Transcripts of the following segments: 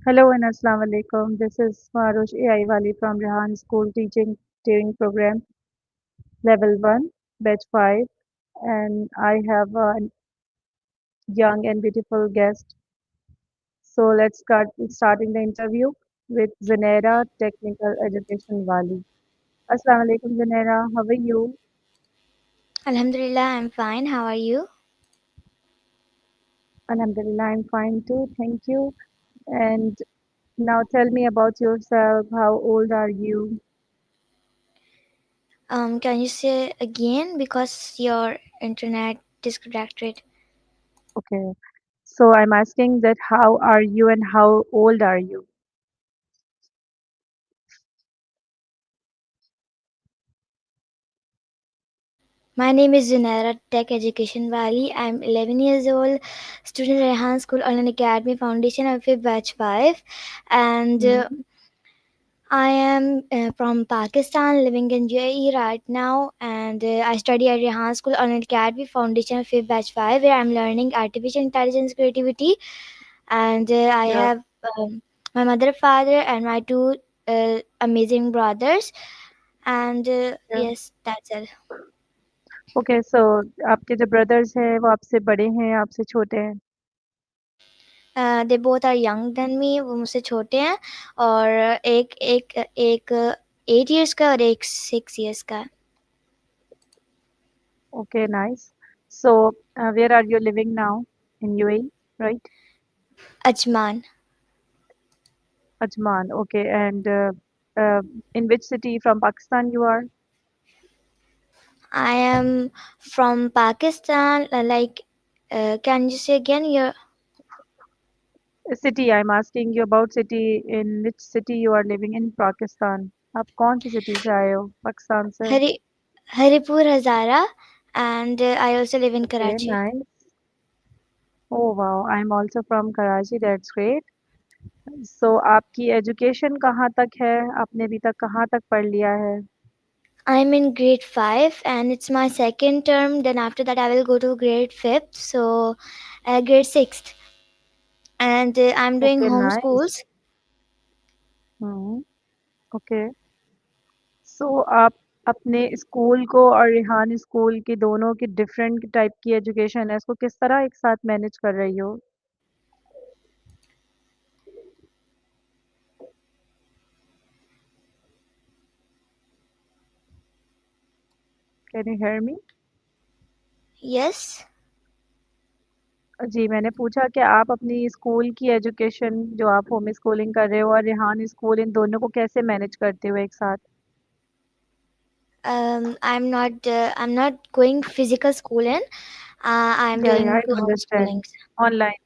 Hello and Assalamu alaikum. This is Marush AI Wali from Rehan School Teaching Training Program Level 1, Batch 5, and I have a young and beautiful guest. So let's starting the interview with Zanera, Technical Education Wali. Assalamu alaikum, Zanera. How are you? Alhamdulillah, I'm fine. How are you? Alhamdulillah, I'm fine too. Thank you. And now tell me about yourself. How old are you? Can you say again because your internet disconnected? Okay. So I'm asking that how are you and how old are you? My name is Zunaira Tech Education Valley. I'm 11 years old, student at Rehan School Online Academy Foundation of Batch 5, and Hmm. I am from Pakistan, living in UAE right now, and I study at Rehan School Online Academy Foundation of Batch 5, where I'm learning artificial intelligence creativity, and I Yeah. have my mother, father, and my two amazing brothers. And Yeah. yes, that's it. Okay so आपके जो brothers हैं वो आपसे बड़े हैं आपसे छोटे हैं they both are young than me, वो मुझसे छोटे हैं, और एक एक एक 8 years का और एक 6 years का है। Okay nice so where are you living now in UAE right Ajman. Ajman okay and in which city from Pakistan you are I am from Pakistan. Can you say again? Your city I'm asking you about city in which city you are living in Pakistan आप कौन सी city से आए हो पाकिस्तान से Hari Haripur Hazara, and I also live in okay Karachi. Nice oh wow I am also from Karachi that's great so आपकी education कहाँ तक है आपने अभी तक कहाँ तक पढ़ लिया है I'm in grade 5 and it's my second term. Then after that, I will go to grade 5th, so grade 6th. And I'm doing okay nice homeschools. Hmm okay so आप अपने स्कूल को और रिहान स्कूल की दोनों की different type की education है इसको किस तरह एक साथ मैनेज कर रही हो can you hear me Yes, जी मैंने पूछा कि आप अपनी स्कूल की एजुकेशन जो आप होम स्कूलिंग कर रहे हो और रिहान स्कूल इन दोनों को कैसे मैनेज करते हो एक साथ I'm not going physical schooling. I'm Yeah, I doing understand. homeschooling. Online,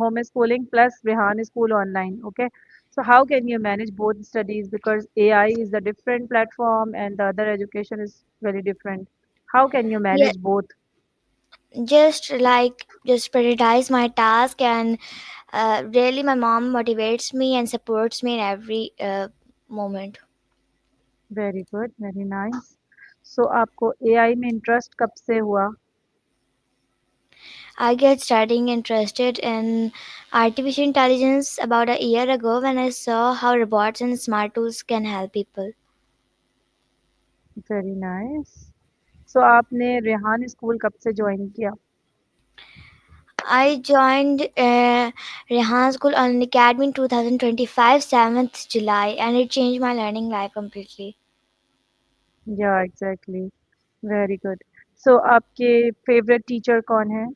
homeschooling plus Rehan school online. Okay. So how can you manage both studies because AI is a different platform and the other education is very different. How can you Yeah, manage both? just prioritize my task, and really my mom motivates me and supports me in every moment. Very good, very nice. So आपको AI में interest कब से हुआ? I get starting interested in artificial intelligence about a year ago when I saw how robots and smart tools can help people. Very nice. So आपने Rehan school कब से join किया? I joined Rehan School on Academy in 2025, 7th July, and it changed my learning life completely. Yeah, exactly. Very good. So आपके favorite teacher कौन है?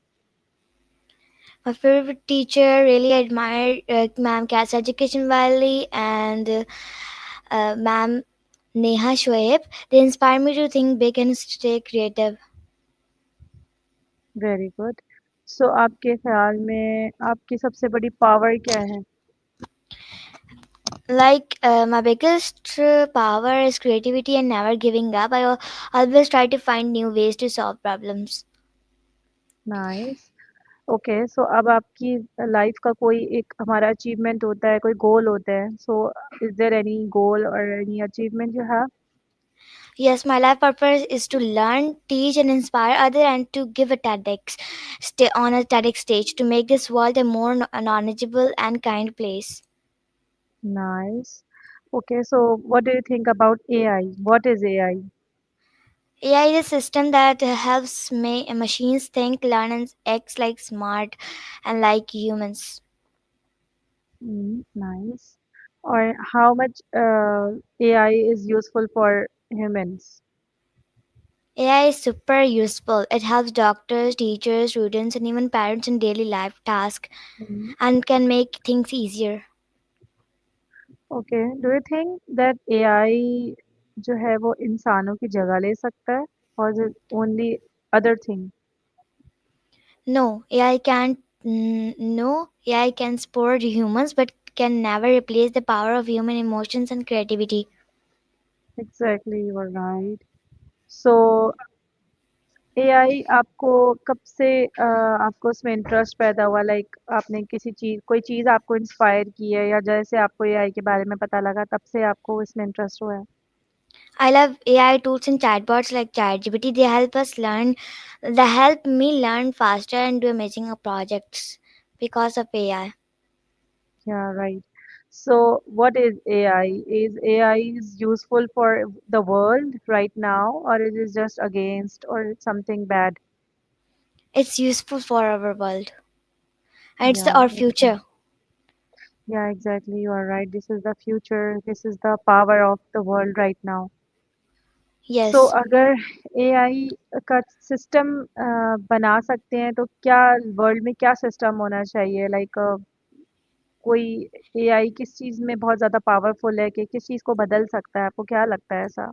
My favorite teacher really admired Ma'am Cat's Education Valley and Ma'am Neha Shoaib. They inspire me to think big and stay creative. Very good सो आपके ख्याल में आपकी सबसे बड़ी power क्या है My biggest power is creativity and never giving up. Always try to find new ways to solve problems. Nice okay so अब आपकी लाइफ का कोई एक हमारा अचीवमेंट होता है कोई गोल होता है so is there any goal or any achievement you have Yes, my life purpose is to learn, teach, and inspire others, and to give a TEDx stay on a TEDx stage to make this world a more knowledgeable and kind place. Nice. Okay, so what do you think about AI? What is AI? AI is a system that helps machines think, learn, and act like smart and like humans. Nice. Or how much AI is useful for humans? AI is super useful. It helps doctors, teachers, students, and even parents in daily life tasks Mm. and can make things easier. Okay, do you think that AI जो है वो इंसानों की जगह ले सकता है? Or is it only other thing? No, AI can't. No, AI can support humans, but can never replace the power of human emotions and creativity. Exactly, you are right. So AI आपको कब से आपको उसमें interest पैदा हुआ like आपने किसी चीज कोई चीज आपको इंस्पायर की है या जैसे आपको एआई के बारे में पता लगा तब से आपको इसमें इंटरेस्ट हुआ है? I love AI tools and chatbots like ChatGPT. They help us learn. They help me learn faster and do amazing projects because of AI. Yeah, right. So what is AI? Is AI is useful for the world right now or it is just against or something bad? It's useful for our world, and it's Yeah, our exactly. future. Yeah, exactly. You are right. This is the future. This is the power of the world right now. So Yes. अगर AI का system बना सकते हैं तो क्या world में क्या system होना चाहिए लाइक कोई एआई किस चीज में बहुत ज्यादा पावरफुल है कि किस चीज को बदल सकता है आपको क्या लगता है ऐसा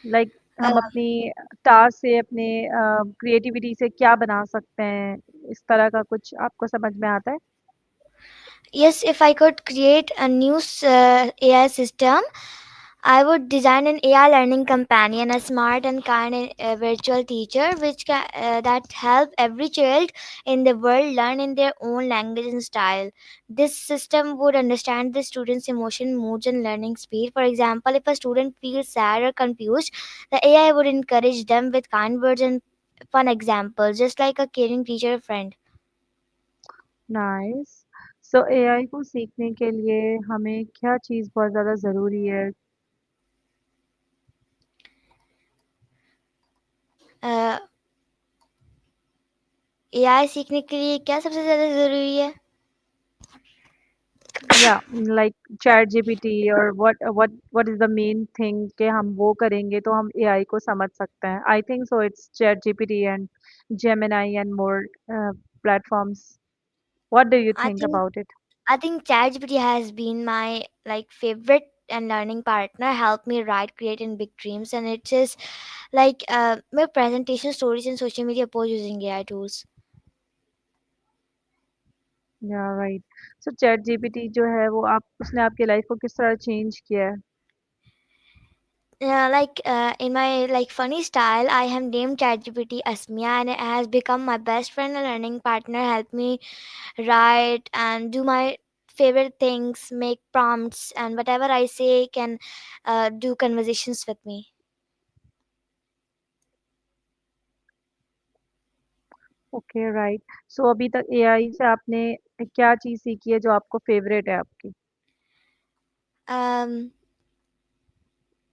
लाइक Uh, हम अपनी टास्क से अपने क्रिएटिविटी से क्या बना सकते हैं इस तरह का कुछ आपको समझ में आता है yes, if I could create a new AI system, I would design an AI learning companion, a smart and kind virtual teacher, that help every child in the world learn in their own language and style. This system would understand the student's emotion, moods, and learning speed. For example, if a student feels sad or confused, the AI would encourage them with kind words and fun examples, just like a caring teacher or friend. Nice so AI को सीखने के लिए हमें क्या चीज बहुत ज्यादा जरूरी है AI सीखने के लिए क्या सबसे ज़्यादा ज़रूरी है? या लाइक चैट जीपीटी और what is the main thing कि हम वो करेंगे तो हम एआई को समझ सकते हैं I think so it's chat GPT and Gemini and more platforms what do you I think think about it I think ChatGPT has been my like favorite and learning partner. Help me write, create, and big dreams. And it is like my presentation stories and social media posts using AI tools. या right so chat GPT जो है वो आप उसने आपकी life को किस तरह चेंज किया है In my like funny style, I have named ChatGPT Asmia, and it has become my best friend and learning partner. Help me write and do my favorite things, make prompts, and whatever I say can do conversations with me. Okay right सो अभी तक AI से आपने क्या चीज सीखी है जो आपको फेवरेट है आपकी Um,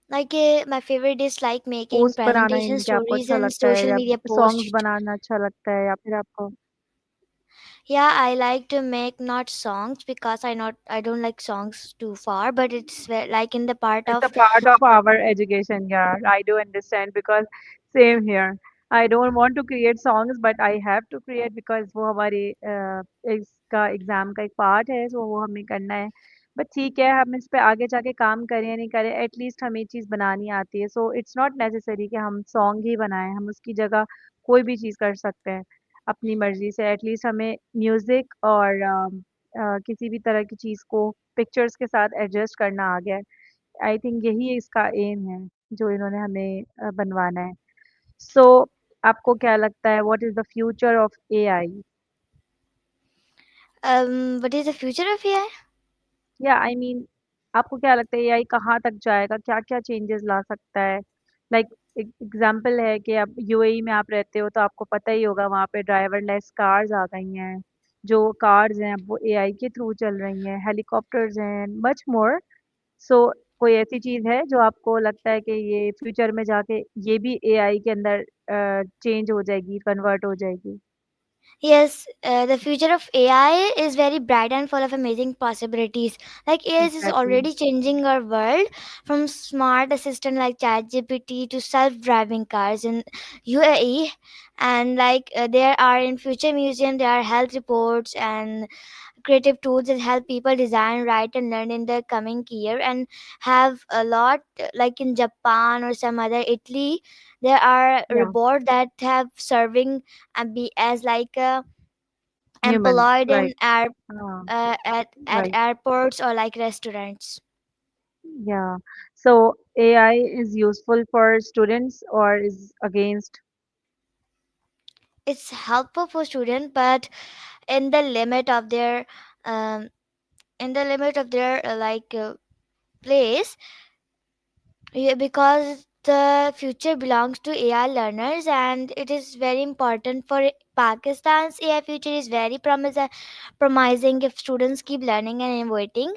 my favorite is like making post banana presentation यानी कि आपको stories अच्छा and लगता है social या media सॉन्ग्स posts. बनाना अच्छा लगता है या फिर आपको Yeah, I like to make not songs because I don't like songs too far, but like in the part It's a of part of our education, yeah. I do understand because same here. I don't want to create songs, but I have to create because वो हमारे इसका exam का एक part है, so वो हमें करना है. बट ठीक है, हम इस पे आगे जाके काम करें या नहीं करें, एटलीस्ट हमें ये चीज़ बनानी आती है. सो इट्स नॉट नेसेसरी कि हम सॉन्ग ही बनाएं, हम उसकी जगह कोई भी चीज़ कर सकते हैं अपनी मर्जी से. एटलीस्ट हमें म्यूजिक और किसी भी तरह की चीज़ को पिक्चर्स के साथ एडजस्ट करना आ गया है. आई थिंक यही इसका एम है जो इन्होंने हमें बनवाना है सो आपको क्या लगता है what is the future of AI what is the future of AI? या आई मीन आपको क्या लगता है एआई कहाँ तक जाएगा क्या क्या चेंजेस ला सकता है लाइक एक एग्जाम्पल है कि अब यूएई में आप रहते हो तो आपको पता ही होगा वहाँ पे ड्राइवरलेस कार्स आ गई हैं। जो कार्स हैं अब वो एआई के थ्रू चल रही हैं, हेलीकॉप्टर्स हैं, मच मोर। सो कोई ऐसी चीज़ है जो आपको लगता है कि ये फ्यूचर में जाके ये भी एआई के अंदर चेंज हो जाएगी, कन्वर्ट हो जाएगी? Yes, the future of AI is very bright and full of amazing possibilities. Like AI is exactly. already changing our world from smart assistant like ChatGPT to self-driving cars in UAE, and there are in future museum there are health reports and creative tools that help people design, write, and learn in the coming year. And have a lot like in Japan or some other Italy, there are या reports that have serving and be as like a human, employed in right. हाँ, at right. airports or like restaurants. या so AI is useful for students or is against? It's helpful for students, but in the limit of their um, place. Yeah, because the future belongs to AI learners, and it is very important for Pakistan's AI future is very promising if students keep learning and innovating.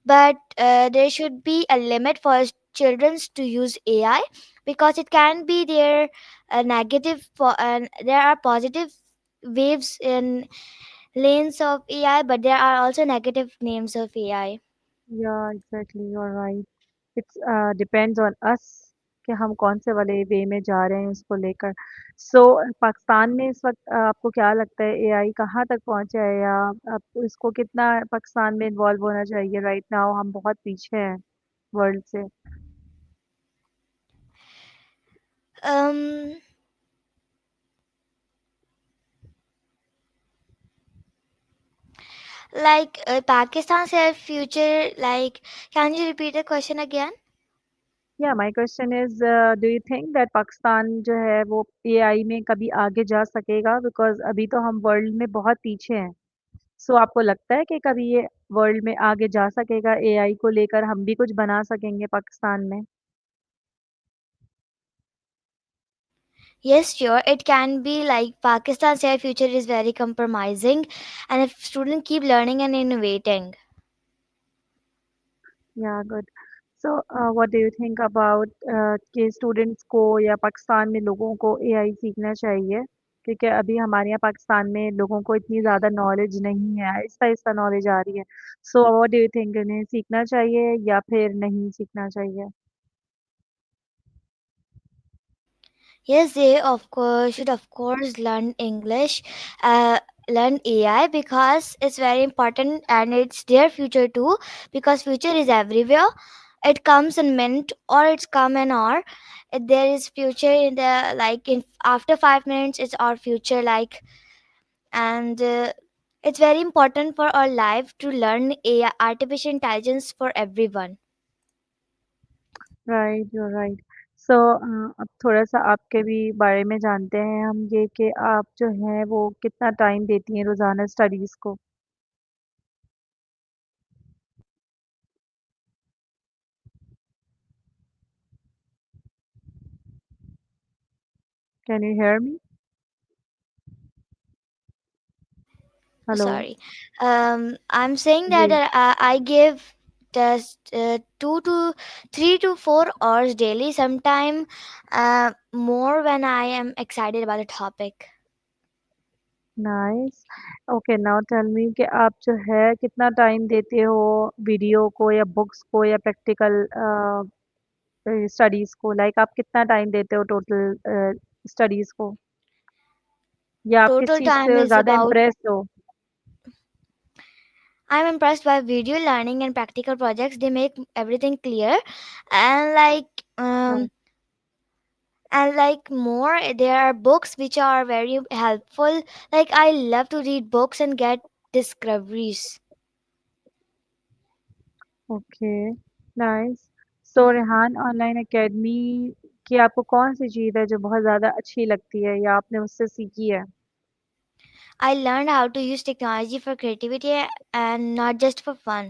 But there should be a limit for children to use AI, because it can be their negative. There are positive waves in lanes of AI, but there are also negative names of AI. Yeah exactly, you are right. It's depends on us कि हम कौन से वाले वे में जा रहे हैं उसको लेकर। सो पाकिस्तान में इस वक्त आपको क्या लगता है एआई कहाँ तक पहुंचा है, या अब इसको कितना पाकिस्तान में इन्वॉल्व होना चाहिए? राइट नाउ हम बहुत पीछे हैं वर्ल्ड से। Um, Pakistan's health future, can you repeat the question again? या my question is, do you think that Pakistan जो है वो एआई में कभी आगे जा सकेगा? बिकॉज अभी तो हम वर्ल्ड में बहुत पीछे हैं। सो आपको लगता है कि कभी ये वर्ल्ड में आगे जा सकेगा एआई को लेकर, हम भी कुछ बना सकेंगे पाकिस्तान में? Yes, sure. It can be like Pakistan's health future is very compromising, and if students keep learning and innovating. या good. So what do you think about कि स्टूडेंट्स को या पाकिस्तान में लोगों को एआई सीखना चाहिए? क्योंकि अभी हमारे यहाँ पाकिस्तान में लोगों को इतनी ज़्यादा नॉलेज नहीं है, आहिस्ता-आहिस्ता नॉलेज आ रही है। So what do you think, इन्हें सीखना चाहिए या फिर नहीं सीखना चाहिए? Yes, they of course should of course learn English, learn AI, because it's very important and it's their future too. Because future is everywhere. It comes in minute or it's come in hour. There is future in the in after 5 minutes. It's our future and it's very important for our life to learn AI, artificial intelligence for everyone. Right, you are right. So अब थोड़ा-सा आपके भी बारे में जानते हैं हम, ये कि आप जो हैं वो कितना टाइम देती हैं रोज़ाना स्टडीज़ को? Can you hear me? Hello? Sorry, I'm saying that जी। I give just 2 to 3 to 4 hours daily, sometime more when I am excited about a topic. Nice. Okay, now tell me कि आप जो है कितना time देते हो video को या बुक्स को या प्रैक्टिकल स्टडीज़ को? लाइक आप कितना टाइम देते हो टोटल स्टडीज़ को? या आप किस Total चीज़ time से is ज़्यादा about. इम्प्रेस्ड हो? I'm impressed by video learning and practical projects. They make everything clear, and हाँ, more there are books which are very helpful. Like I love to read books and get discoveries. Okay, nice. So Rehan online academy की आपको कौन-सी चीज़ है जो बहुत ज़्यादा अच्छी लगती है या आपने उससे सीखी है? I learned how to use technology for creativity and not just for fun.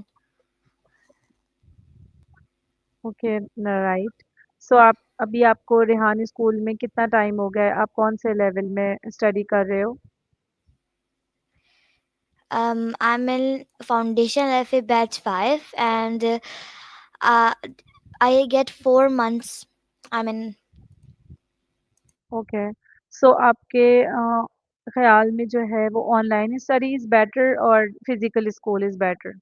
Okay, right. So आप अभी आपको रेहानी स्कूल में कितना टाइम हो गया है? आप कौन से लेवल में स्टडी कर रहे हो? I'm in foundation FA batch 5, and uh, I get 4 months. I'm in. Okay. सो आपके ख्याल में जो है वो ऑनलाइन स्टडी इज़ बेटर और physical school is better?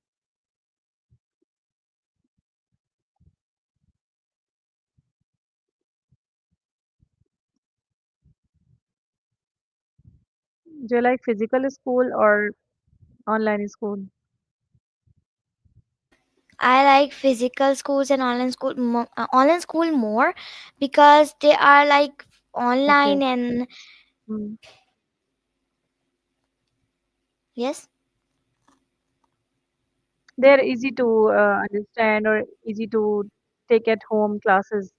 Do you like physical school or online school? I like physical schools and online school more because they are like Okay. online and Mm. yes. They're easy to understand or easy to take at home classes.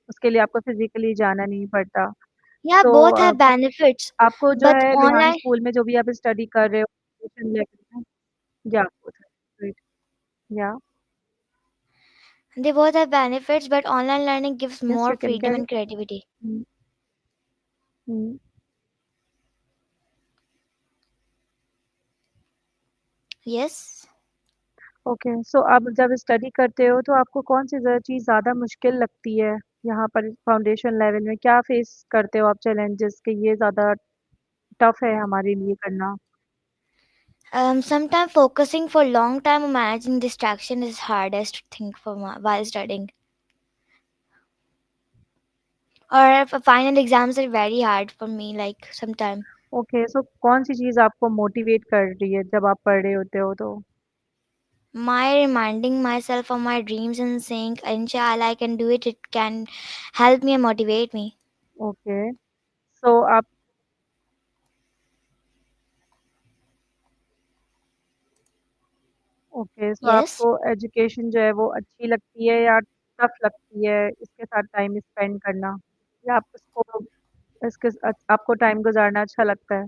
उसके लिए आपको physically जाना नहीं पड़ता। Yeah, तो both have benefits, आपको जो but है रेहान online स्कूल में जो भी आप स्टडी कर रहे हो ट्यूशन लेवल में, या आपको राइट, या they both have benefits, but online learning gives yes more you can freedom carry. and creativity. Yes. Okay. So आप जब स्टडी करते हो तो आपको कौन सी चीज़ ज़्यादा मुश्किल लगती है? यहाँ पर फाउंडेशन लेवल में क्या फेस करते हो आप चैलेंजेस कि ये ज़्यादा टफ है हमारे लिए करना? Sometimes focusing for long time or managing distraction is hardest thing for while studying. Or if final exams are very hard for me, like sometimes. Okay. So कौन सी चीज़ आपको मोटिवेट कर रही है जब आप पढ़ रहे होते हो तो? My reminding myself of my dreams and saying, Inshallah, I can do it, it can help me and motivate me. Okay. So okay so, सो Yes. आपको एजुकेशन जो है वो अच्छी लगती है या टफ लगती है इसके साथ टाइम स्पेंड करना? या आप उसको इसके आपको टाइम गुज़ारना अच्छा लगता है?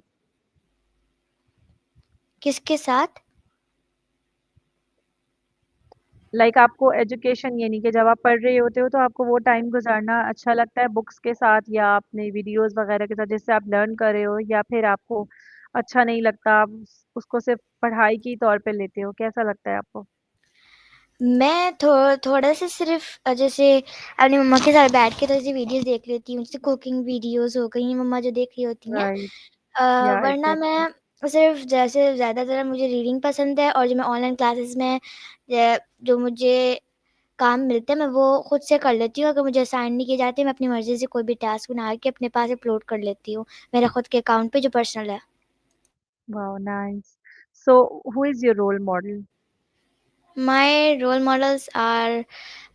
किसके साथ? लाइक आपको एजुकेशन यानी कि जब आप पढ़ रहे होते हो तो आपको वो टाइम गुज़ारना अच्छा लगता है बुक्स के साथ या अपने वीडियोज़ वग़ैरह के साथ जिससे आप लर्न कर रहे हो, या फिर आपको अच्छा नहीं लगता, आप उसको सिर्फ़ पढ़ाई के तौर पे लेते हो, कैसा लगता है आपको? मैं थोड़ा सा सिर्फ जैसे अपनी मम्मा के साथ बैठ के थोड़ी सी वीडियोस देख लेती हूँ, जैसे कुकिंग वीडियोस हो गई मम्मा जो देख रही होती हैं। राइट, या वरना एग्ज़ैक्टली। मैं सिर्फ जैसे ज़्यादातर मुझे रीडिंग पसंद है, और जो मैं ऑनलाइन क्लासेस में जो मुझे काम मिलते हैं मैं वो खुद से कर लेती हूँ। अगर मुझे असाइन नहीं किए जाते मैं अपनी मर्ज़ी से कोई भी टास्क बना के अपने पास अपलोड कर लेती हूँ, मेरे खुद के अकाउंट पे जो पर्सनल है। Wow nice. So who is your role model? My role models are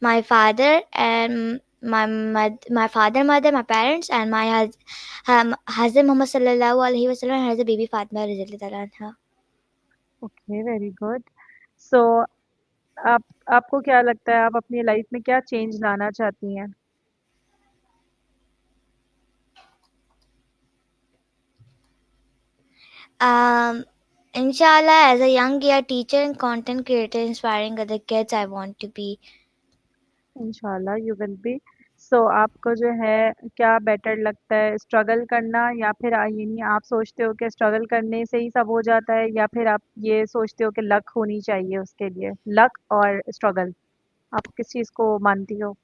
my father and my father, mother, my parents, and my husband Muhammad sallallahu alaihi wasallam, and has a baby Fatima radhiyallahu anha. Okay, very good. So आप आपको क्या लगता है आप अपनी life में क्या change लाना चाहती हैं? Um, Inshallah, as a young year teacher and content creator, inspiring other kids, I want to be. इंशाल्लाह यू विल बी। सो आपको जो है क्या बेटर लगता है स्ट्रगल करना या फिर यानी आप सोचते हो कि स्ट्रगल करने से ही सब हो जाता है, या फिर आप ये सोचते हो कि लक होनी चाहिए उसके लिए? लक और स्ट्रगल, आप किस चीज़ को मानती हो?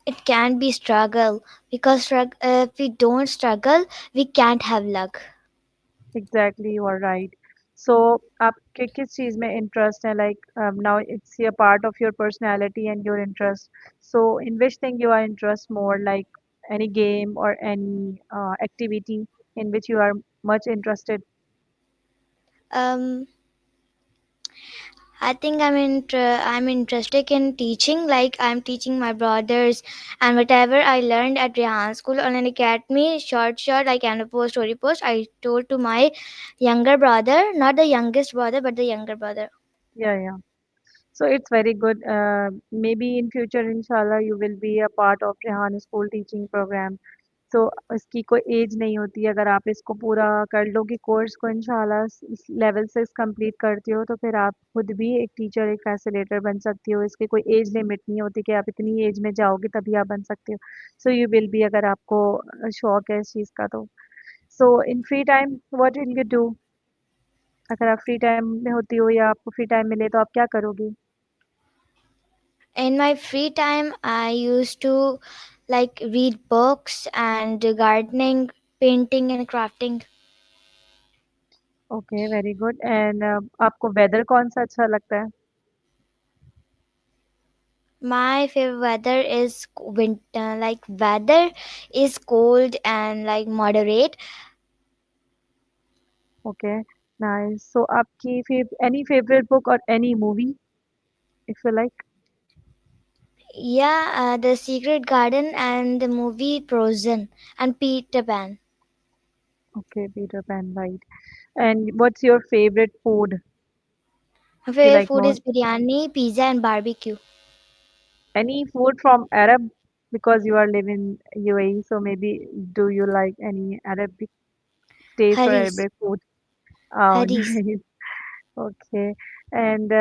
It can be struggle because if we don't struggle, we can't have luck. Exactly, you are right. So आपके किस चीज़ में इंटरेस्ट है? Like now it's a part of your personality and your interest. So in which thing you are interest more, like any game or any activity in which you are much interested? Um, I think I'm interested in teaching. Like I'm teaching my brothers, and whatever I learned at Rehan School Online Academy, short, like and post story post, I told to my younger brother, not the youngest brother, but the younger brother. Yeah, yeah. So it's very good. Maybe in future, inshallah, you will be a part of Rehan School teaching program. सो इसकी कोई as नहीं होती। अगर आप इसको पूरा कर लोगे कोर्स को इंशाल्लाह इस लेवल से कंप्लीट करती हो तो फिर आप खुद भी एक टीचर एक फैसिलिटेटर बन सकती हो। इसकी कोई एज लिमिट नहीं होती कि आप इतनी एज में जाओगे तभी आप बन सकते हो। सो यू विल बी, अगर आपको शौक है इस चीज़ का तो। So in free time what will you do? अगर आप फ्री टाइम में होती हो या आपको फ्री टाइम मिले तो आप क्या करोगी? In my free time, I used to like read books and gardening, painting, and crafting. Okay, very good. And आपको वेदर कौन सा अच्छा लगता है? My favorite weather is winter. Like weather is cold and like moderate. Okay, nice. So आपकी any favourite book और any movie if you like? Yeah, The Secret Garden and the movie Frozen and Peter Pan. Okay, Peter Pan, right. And what's your favorite food My you favorite like food is most? biryani, pizza, and barbecue. Any food from Arab, because you are living UAE, so maybe do you like any Arabic taste or Haris, Arabic food? Oh, Haris. nice. Okay. And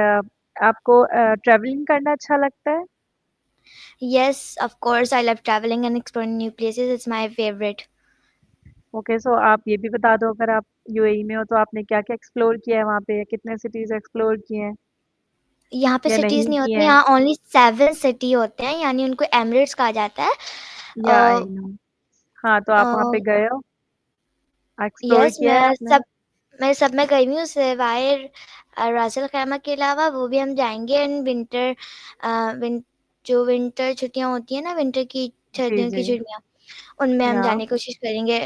आपको traveling करना अच्छा लगता है? Yes, of course, I love traveling and exploring new places. It's my favorite. Okay, so आप ये भी बता दो, अगर आप यूएई में हो तो आपने क्या क्या एक्सप्लोर किया है वहाँ पे, कितने सिटीज एक्सप्लोर किए हैं यहाँ पे या सिटीज नहीं नहीं किए होते, हैं? यहाँ ओनली 7 सिटी होते हैं, यानी उनको एमिरेट्स कहा जाता है. या आई नो। हाँ, तो आप वहाँ पे गए हो, एक्सप्लोर यस, किया है आपने? मैं सब में गई हूँ सिवाय रासल खैमा के अलावा. वो भी हम जाएंगे इन विंटर, विन जो विंटर छुट्टियाँ होती हैं ना, विंटर की जी सर्दियों जी। की छुट्टियाँ, उनमें हम या जाने की कोशिश करेंगे.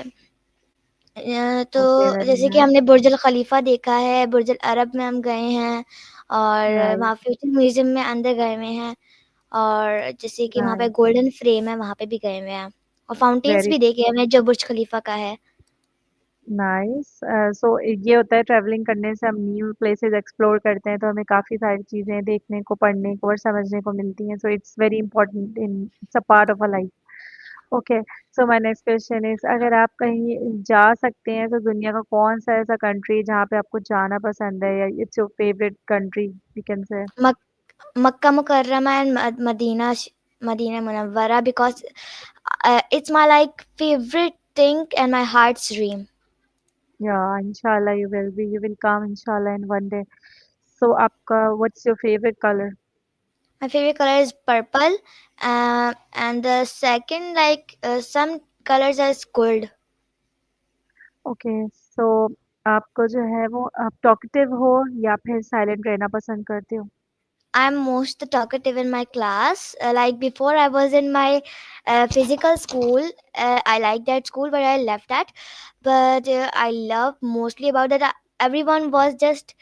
तो ओके, वेरी जैसे कि नाइस। हमने बुर्ज अल खलीफा देखा है, बुर्ज अल अरब में हम गए हैं, और नाइस वहाँ फ्यूचर म्यूजियम में अंदर गए हुए हैं, और जैसे कि वहाँ पे नाइस, गोल्डन फ्रेम है, वहाँ पे भी गए हुए हैं, और फाउंटेन्स वेरी भी देखे हुए हैं जो बुर्ज खलीफा का है. नाइस। सो ये होता है, ट्रैवलिंग करने से हम न्यू प्लेसेस एक्सप्लोर करते हैं तो हमें काफ़ी सारी चीज़ें देखने को, पढ़ने को और समझने को मिलती हैं। So it's very important, in its a part of a life. Okay, so my next question is, अगर आप कहीं जा सकते हैं तो दुनिया का कौन सा ऐसा कंट्री जहाँ पे आपको जाना पसंद है, या it's your favourite country you can say? मक, Makkah Mukarramah and Madina, Madina Munawwara, because it's my like favorite thing and my heart's dream. या इंशाल्लाह यू विल कम इंशाल्लाह इन वन डे। सो आपका what's your favourite colour? My favorite color is purple, and the second like some colors are gold. Okay, so आपको जो है वो, आप talkative हो या फिर साइलेंट रहना पसंद करते हो? I'm most talkative in my class. Like before, I was in my physical school. I like that school, but I left that. But I love mostly about that. Everyone was just.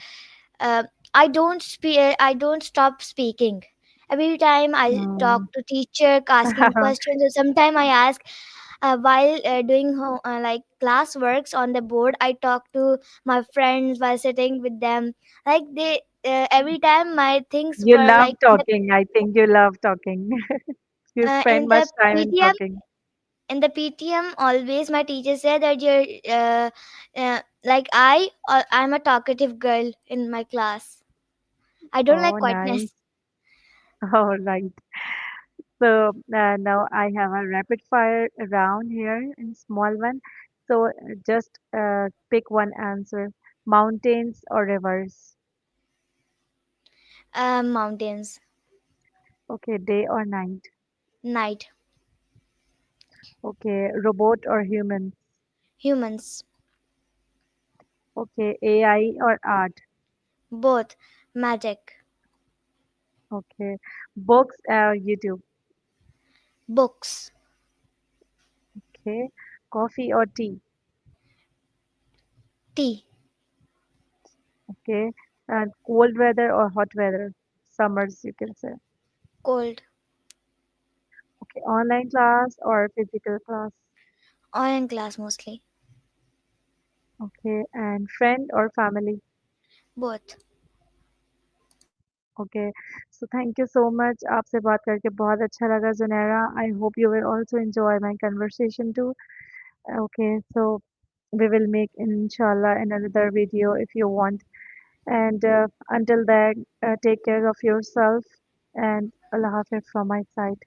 Uh, I don't speak. I don't stop speaking. Every time I talk Hmm. to teacher, asking questions, or sometime I ask while doing like class works on the board. I talk to my friends while sitting with them. Like they every time my things You were love like talking. I think you love talking. You spend in much the time in PTM. talking. In the PTM, always my teacher said that you're like I'm a talkative girl in my class. I don't like Oh, nice. quietness. All right. So now I have a rapid fire round here in small one. So just pick one answer. Mountains or rivers? Mountains. Okay, day or night? Night. Okay, robot or human? Humans. Okay, AI or art? Both. Magic. Okay, books or YouTube? Books. Okay, coffee or tea? Tea. Okay, and cold weather or hot weather? Summers, you can say. Cold. Okay, online class or physical class? Oil glass mostly. Okay, and friend or family? Both. Okay, so thank you so much. आपसे बात करके बहुत अच्छा लगा Zunaira. I hope you will also enjoy my conversation too. Okay, so we will make inshallah another video if you want. And until then, take care of yourself and Allah Hafiz from my side.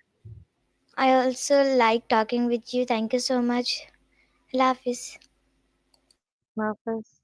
I also like talking with you. Thank you so much. Allah Hafiz. Allah Hafiz.